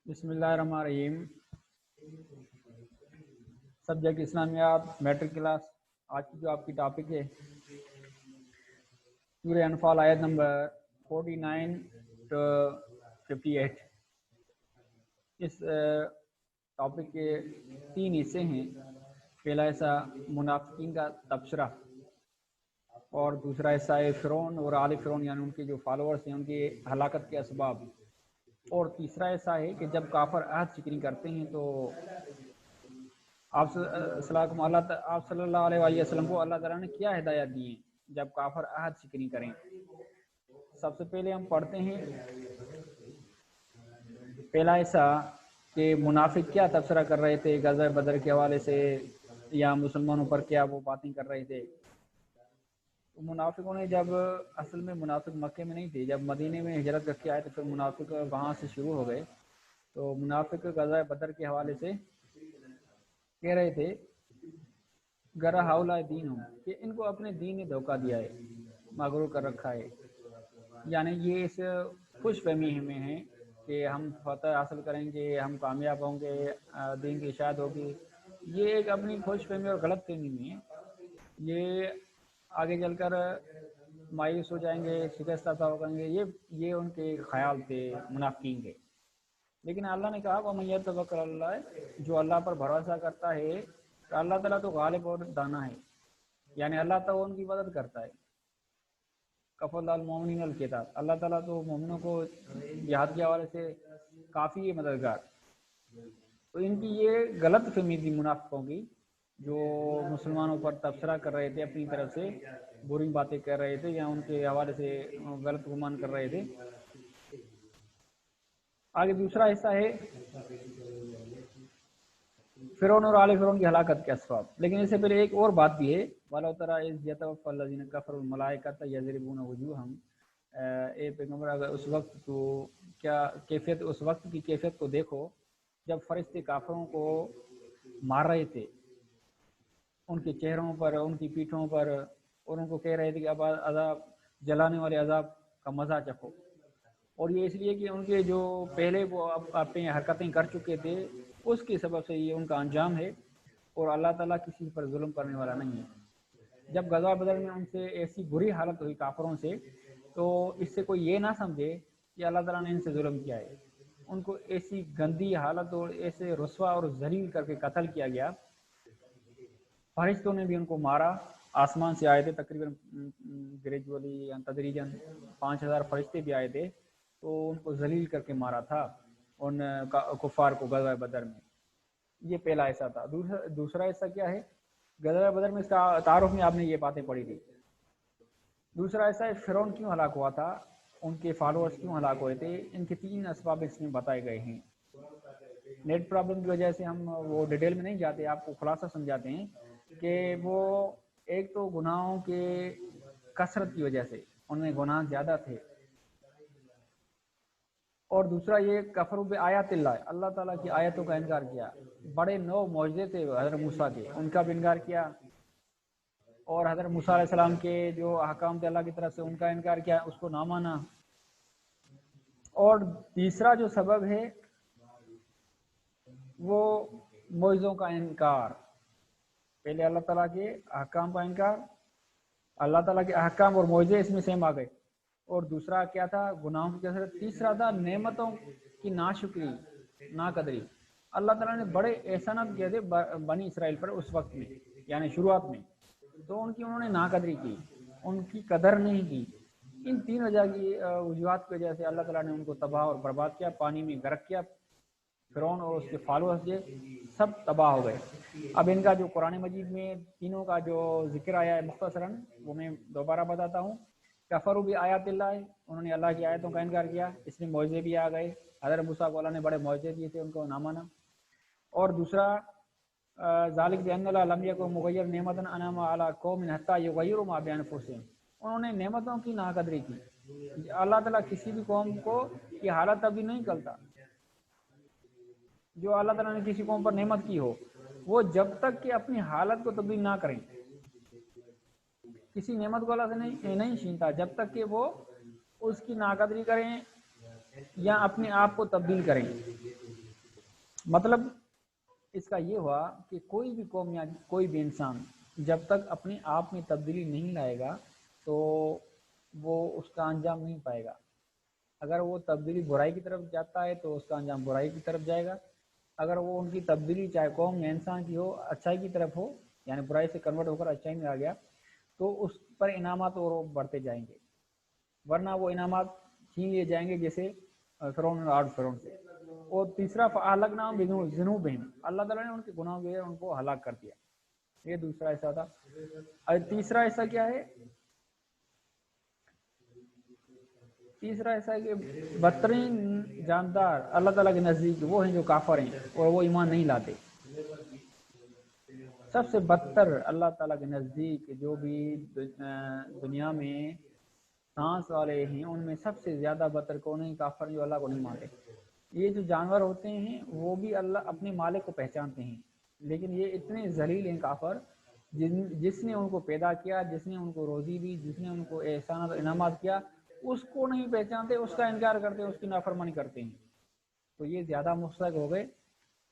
بسم اللہ الرحمن الرحیم۔ سبجیکٹ اسلامیات میٹرک کلاس۔ آج کی جو آپ کی ٹاپک ہے سورہ انفال آیت نمبر 49 to 58۔ اس ٹاپک کے 3 حصے ہیں۔ پہلا حصہ منافقین کا تبصرہ، اور دوسرا حصہ ہے فرعون اور آل فرعون یعنی ان کے جو فالوورز ہیں ان کی ہلاکت کے اسباب، اور تیسرا ایسا ہے کہ جب کافر عہد شکنی کرتے ہیں تو آپ صلی اللہ علیہ وسلم کو اللہ تعالیٰ نے کیا ہدایت دی ہیں جب کافر عہد شکنی کریں۔ سب سے پہلے ہم پڑھتے ہیں پہلا ایسا کہ منافق کیا تبصرہ کر رہے تھے غزوہ بدر کے حوالے سے، یا مسلمانوں پر کیا وہ باتیں کر رہے تھے۔ منافقوں نے جب اصل میں منافق مکے میں نہیں تھے، جب مدینے میں ہجرت کر کے آئے تو پھر منافق وہاں سے شروع ہو گئے۔ تو منافق غزوہ بدر کے حوالے سے کہہ رہے تھے گرہ ہاؤلا دین ہوں، کہ ان کو اپنے دین نے دھوکہ دیا ہے، مغرور کر رکھا ہے، یعنی یہ اس خوش فہمی میں ہیں کہ ہم فتح حاصل کریں گے، ہم کامیاب ہوں گے، دین کی اشاعت ہوگی۔ یہ ایک اپنی خوش فہمی اور غلط فہمی میں ہے۔ یہ آگے چل کر مایوس ہو جائیں گے، شکست عطا ہو جائیں گے، یہ ان کے خیال تھے منافقین کے۔ لیکن اللہ نے کہا وَمَن يَتَوَکَّلْ عَلَى اللَّهِ، جو اللہ پر بھروسہ کرتا ہے تو اللہ تعالیٰ تو غالب اور دانا ہے، یعنی اللہ تعالیٰ ان کی مدد کرتا ہے۔ کفى اللَّهُ الْمُؤْمِنِينَ الْقِتَالَ، اللہ تعالیٰ تو مومنوں کو جہاد کے حوالے سے کافی ہے مددگار۔ تو ان کی یہ غلط فہمی تھی منافقوں کی، جو مسلمانوں پر تبصرہ کر رہے تھے، اپنی طرف سے بری باتیں کر رہے تھے یا ان کے حوالے سے غلط گمان کر رہے تھے۔ آگے دوسرا حصہ ہے فرعون اور آل فرعون کی ہلاکت کے اسباب۔ لیکن اس سے پہلے ایک اور بات بھی ہے، وَلَوْ تَرَىٰ إِذْ يَتَوَفَّى الَّذِينَ كَفَرُوا الْمَلَائِكَةَ يَضْرِبُونَ وُجُوهَهُمْ۔ اے پیغمبر اگر اس وقت تو کیا کیفیت، اس وقت کی کیفیت کو دیکھو جب فرشتے کافروں کو مار رہے تھے، ان کے چہروں پر، ان کی پیٹھوں پر، اور ان کو کہہ رہے تھے کہ اب عذاب، جلانے والے عذاب کا مزہ چکھو۔ اور یہ اس لیے کہ ان کے جو پہلے وہ اپنی حرکتیں کر چکے تھے اس کے سبب سے یہ ان کا انجام ہے، اور اللہ تعالیٰ کسی پر ظلم کرنے والا نہیں ہے۔ جب غزوہ بدر میں ان سے ایسی بری حالت ہوئی کافروں سے، تو اس سے کوئی یہ نہ سمجھے کہ اللہ تعالیٰ نے ان سے ظلم کیا ہے۔ ان کو ایسی گندی حالت اور ایسے رسوا اور ذلیل کر کے قتل کیا گیا۔ فرشتوں نے بھی ان کو مارا، آسمان سے آئے تھے تقریباً گریجولی یا تدریجاً 5000 فرشتے بھی آئے تھے، تو ان کو ذلیل کر کے مارا تھا ان کفار کو غزوہ بدر میں۔ یہ پہلا حصہ تھا۔ دوسرا حصہ کیا ہے؟ غزوہ بدر میں اس کا تعارف میں آپ نے یہ باتیں پڑھی تھی۔ دوسرا حصہ ہے فرعون کیوں ہلاک ہوا تھا، ان کے فالوورز کیوں ہلاک ہوئے تھے۔ ان کے 3 اسباب اس میں بتائے گئے ہیں۔ نیٹ پرابلم کی وجہ سے ہم وہ ڈیٹیل میں نہیں جاتے، آپ کو خلاصہ سمجھاتے ہیں کہ وہ ایک تو گناہوں کے کثرت کی وجہ سے، ان میں گناہ زیادہ تھے، اور دوسرا یہ کفروا بآیات اللہ، اللہ تعالیٰ کی آیتوں کا انکار کیا۔ بڑے 9 معجزے تھے حضرت موسیٰ کے، ان کا بھی انکار کیا، اور حضرت موسیٰ علیہ السلام کے جو احکام تھے اللہ کی طرف سے ان کا انکار کیا، اس کو نہ مانا۔ اور تیسرا جو سبب ہے وہ معجزوں کا انکار، پہلے اللہ تعالیٰ کے احکام کا انکار، اللہ تعالیٰ کے احکام اور معجزے اس میں سیم آ گئے، اور دوسرا کیا تھا؟ گناہوں کی کثرت۔ تیسرا تھا نعمتوں کی ناشکری، ناقدری۔ اللہ تعالیٰ نے بڑے احسانات کیے تھے بنی اسرائیل پر اس وقت میں، یعنی شروعات میں، تو ان کی انہوں نے ناقدری کی، ان کی قدر نہیں کی۔ ان 3 وجہ کی وجوہات کی وجہ سے اللہ تعالیٰ نے ان کو تباہ اور برباد کیا، پانی میں غرق کیا۔ فرعون اور اس کے فالوورز جو سب تباہ ہو گئے۔ اب ان کا جو قرآن مجید میں تینوں کا جو ذکر آیا ہے مختصراً وہ میں دوبارہ بتاتا ہوں۔ کفروا بآیات اللہ، انہوں نے اللہ کی آیتوں کا انکار کیا، اس میں معجزے بھی آ گئے، حضرت موسیٰ کو اللہ نے بڑے معجزے دیے تھے، ان کو نہ مانا۔ اور دوسرا ذالک بأن اللہ لم یکن مغیر نعمتا انعمها علی قوم حتی یغیروا ما بانفسہم، انہوں نے نعمتوں کی ناقدری کی۔ اللہ تعالیٰ کسی بھی قوم کو کی حالت تبدیل نہیں کرتا۔ جو اللہ تعالیٰ نے کسی قوم پر نعمت کی ہو، وہ جب تک کہ اپنی حالت کو تبدیل نہ کریں، کسی نعمت کو اللہ سے نہیں چھینتا جب تک کہ وہ اس کی ناقدری کریں یا اپنے آپ کو تبدیل کریں. مطلب اس کا یہ ہوا کہ کوئی بھی قوم یا کوئی بھی انسان جب تک اپنے آپ میں تبدیلی نہیں لائے گا تو وہ اس کا انجام نہیں پائے گا. اگر وہ تبدیلی برائی کی طرف جاتا ہے تو اس کا انجام برائی کی طرف جائے گا. اگر وہ ان کی تبدیلی چاہے قوم یا انسان کی ہو اچھائی کی طرف ہو یعنی برائی سے کنورٹ ہو کر اچھائی میں آ گیا تو اس پر انعامات اور بڑھتے جائیں گے, ورنہ وہ انعامات چھین لیے جائیں گے جیسے فرعون اور آل فرعون سے. اور تیسرا فَأَهْلَكْنَاهُمْ بِذُنُوبِهِمْ, اللہ تعالیٰ نے ان کے گناہوں کی وجہ سے ان کو ہلاک کر دیا. یہ دوسرا حصہ تھا. اور تیسرا حصہ کیا ہے؟ تیسرا ایسا ہے کہ بدترین جاندار اللہ تعالیٰ کے نزدیک وہ ہیں جو کافر ہیں اور وہ ایمان نہیں لاتے. سب سے بدتر اللہ تعالیٰ کے نزدیک جو بھی دنیا میں سانس والے ہیں ان میں سب سے زیادہ بدتر کون ہے؟ کافر جو اللہ کو نہیں مانتے. یہ جو جانور ہوتے ہیں وہ بھی اللہ اپنے مالک کو پہچانتے ہیں, لیکن یہ اتنے ذلیل ہیں کافر, جس نے ان کو پیدا کیا, جس نے ان کو روزی دی, جس نے ان کو احسانات و انعامات کیا, اس کو نہیں پہچانتے, اس کا انکار کرتے ہیں, اس کی نافرمانی کرتے ہیں. تو یہ زیادہ مستحق ہو گئے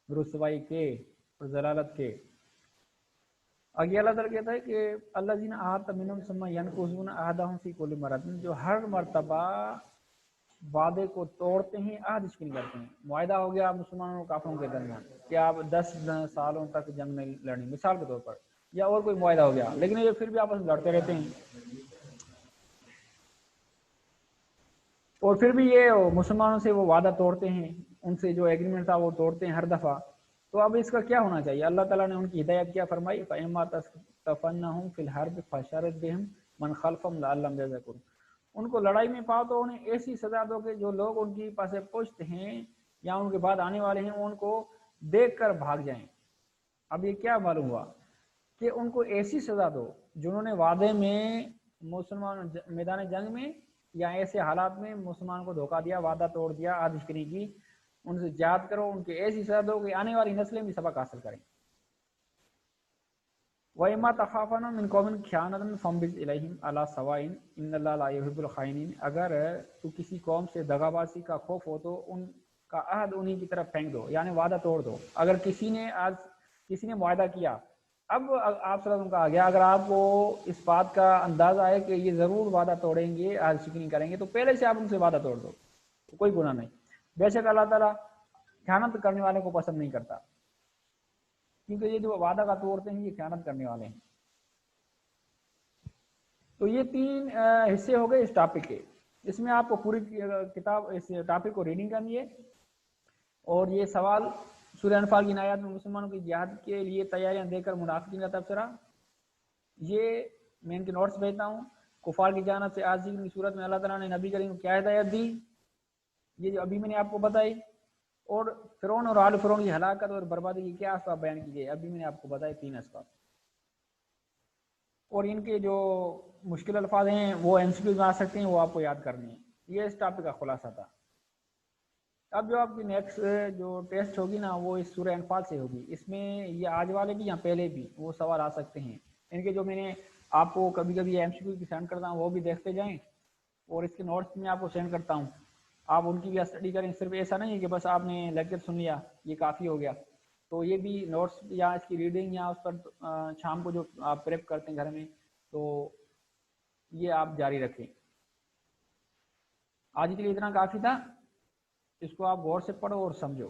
رسوائی کے اور ضلالت کے. آگے اللہ تعالیٰ کہتا ہے کہ اللہ جین آہد منہم ثم ینقضون عہدہم فی کل مرۃ, جو ہر مرتبہ وعدے کو توڑتے ہیں, عہد اس کے نہیں کرتے ہیں. معاہدہ ہو گیا مسلمانوں اور کافروں کے درمیان کہ آپ 10 سالوں تک جنگ میں لڑیں, مثال کے طور پر, یا اور کوئی معاہدہ ہو گیا, لیکن یہ پھر بھی آپس میں لڑتے رہتے ہیں. اور پھر بھی یہ مسلمانوں سے وہ وعدہ توڑتے ہیں, ان سے جو ایگریمنٹ تھا وہ توڑتے ہیں ہر دفعہ. تو اب اس کا کیا ہونا چاہیے؟ اللہ تعالیٰ نے ان کی ہدایت کیا فرمائی, فَإِمَّا تَثْقَفَنَّهُمْ فِي الْحَرْبِ فَشَرِّدْ بِهِمْ مَنْ خَلْفَهُمْ لَعَلَّهُمْ يَذَّكَّرُونَ. ان کو لڑائی میں پاؤ تو انہیں ایسی سزا دو کہ جو لوگ ان کی پاس پشت ہیں یا ان کے بعد آنے والے ہیں ان کو دیکھ کر بھاگ جائیں. اب یہ کیا معلوم ہوا کہ ان کو ایسی سزا دو جنہوں نے وعدے میں مسلمان میدان جنگ میں یا ایسے حالات میں مسلمان کو دھوکہ دیا, وعدہ توڑ دیا, آدھشکری کی, ان سے یاد کرو, ان کی ایسی سزا دو کہ آنے والی نسلیں بھی سبق حاصل کریں. وَإِمَّا تَخَافَنَّ مِنْ قَوْمٍ خِيَانَةً فَانبِذْ إِلَيْهِمْ عَلَىٰ سَوَاءٍ إِنَّ اللَّهَ لَا يُحِبُّ الْخَائِنِينَ. اگر تو کسی قوم سے دغابازی کا خوف ہو تو ان کا عہد انہی کی طرف پھینک دو, یعنی وعدہ توڑ دو. اگر کسی نے معاہدہ کیا, اب آپ صلی اللہ علیہ وسلم کا آ گیا, اگر آپ کو اس بات کا اندازہ ہے کہ یہ ضرور وعدہ توڑیں گے, عہد شکنی کریں گے, تو پہلے سے آپ ان سے وعدہ توڑ دو, کوئی گناہ نہیں. بے شک اللہ تعالیٰ خیانت کرنے والے کو پسند نہیں کرتا, کیونکہ یہ جو وعدہ کا توڑتے ہیں یہ خیانت کرنے والے ہیں. تو یہ 3 حصے ہو گئے اس ٹاپک کے. اس میں آپ کو پوری کتاب اس ٹاپک کو ریڈنگ کرنی ہے. اور یہ سوال سورہ انفال کی آیات میں مسلمانوں کی جہاد کے لیے تیاریاں دے کر منافقین کا تبصرہ, یہ میں ان کے نوٹس بھیجتا ہوں. کفار کی جانب سے عاجزی کی صورت میں اللہ تعالیٰ نے نبی کریم کو کیا ہدایت دی, یہ جو ابھی میں نے آپ کو بتائی. اور فرعون اور آل فرعون کی ہلاکت اور بربادی کی کیا اسباب بیان کی گئی, ابھی میں نے آپ کو بتائی 3 اسباب. اور ان کے جو مشکل الفاظ ہیں وہ MCQ میں آ سکتے ہیں, وہ آپ کو یاد کرنے ہیں. یہ اس ٹاپک کا خلاصہ تھا. اب جو آپ کی نیکسٹ جو ٹیسٹ ہوگی نا وہ اس سورہ انفال سے ہوگی. اس میں یہ آج والے بھی یا پہلے بھی وہ سوال آ سکتے ہیں. ان کے جو میں نے آپ کو کبھی کبھی MCQ کی سینڈ کرتا ہوں وہ بھی دیکھتے جائیں, اور اس کے نوٹس میں آپ کو سینڈ کرتا ہوں, آپ ان کی بھی اسٹڈی کریں. صرف ایسا نہیں ہے کہ بس آپ نے لیکچر سن لیا یہ کافی ہو گیا, تو یہ بھی نوٹس یا اس کی ریڈنگ یا اس پر شام کو جو آپ پریپ کرتے ہیں گھر میں تو یہ آپ جاری رکھیں. آج کے لیے اتنا کافی تھا, اس کو آپ غور سے پڑھو اور سمجھو.